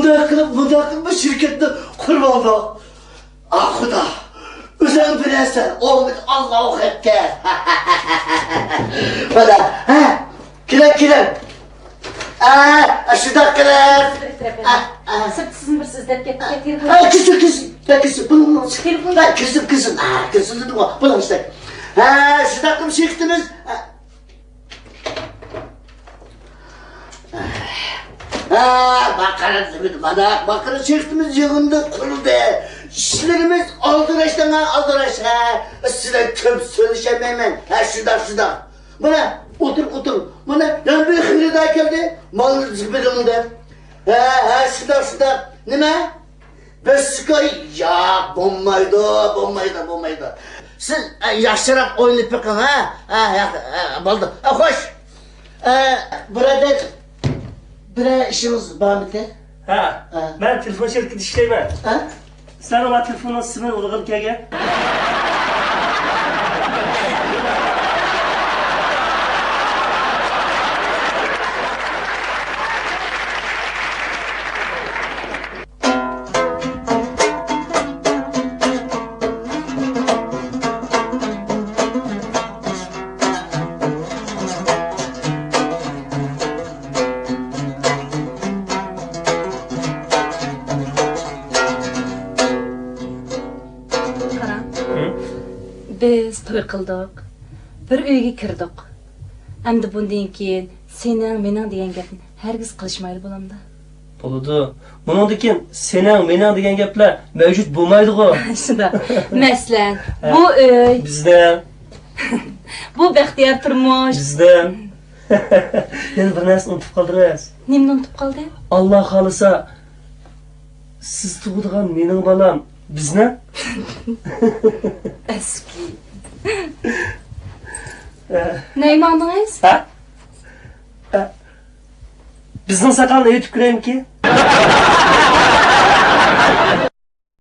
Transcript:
bunday qilib şirketni qurib oldik. Ah Xudo. O'zing bilasan, o'g'lim Alloh akbar. Mana, ha? Keling. Shunday qilib. Sırtısını bir sizlep getirip. Kızım. Bunu telefon. Kızım dedim o. Bunu işte. Shunday qilib şirketimiz. Bakara şirketimiz yığında kuruldu. İşlerimiz aldıraştan aldıraş. Sizden köp söyleşemeyim. Şunday. Bana otur. Bana yan bir hırıda geldi. Malını zıbırımda. Şunday. Nime? Besikay. Ya bombaydı. Siz yaşarap oynayıp bakın ha. Baldı. Hoş. Burada bir işimiz var mı? Ben telefon şirketi işleyemem. Sen ona telefonun sımını uğralıp gel. Biz to'y qildik. Bir uyga kirdik. Endi bundan keyin sening mening degan gapni hargiz qilishmaydi bo'lamda. Bo'ladi. Bundan keyin sening mening degan gaplar mavjud bo'lmaydi-ku. Shunda. Masalan, bu uy bizdan, bu baxtiyor turmush bizdan. Yana bir narsa unutib qoldingiz. Nimni unutib qoldi? Alloh xolisa siz tug'dirgan mening bolam bizni eski. Neymi anladınız? Bizning saqalni yetib kiraymi ki?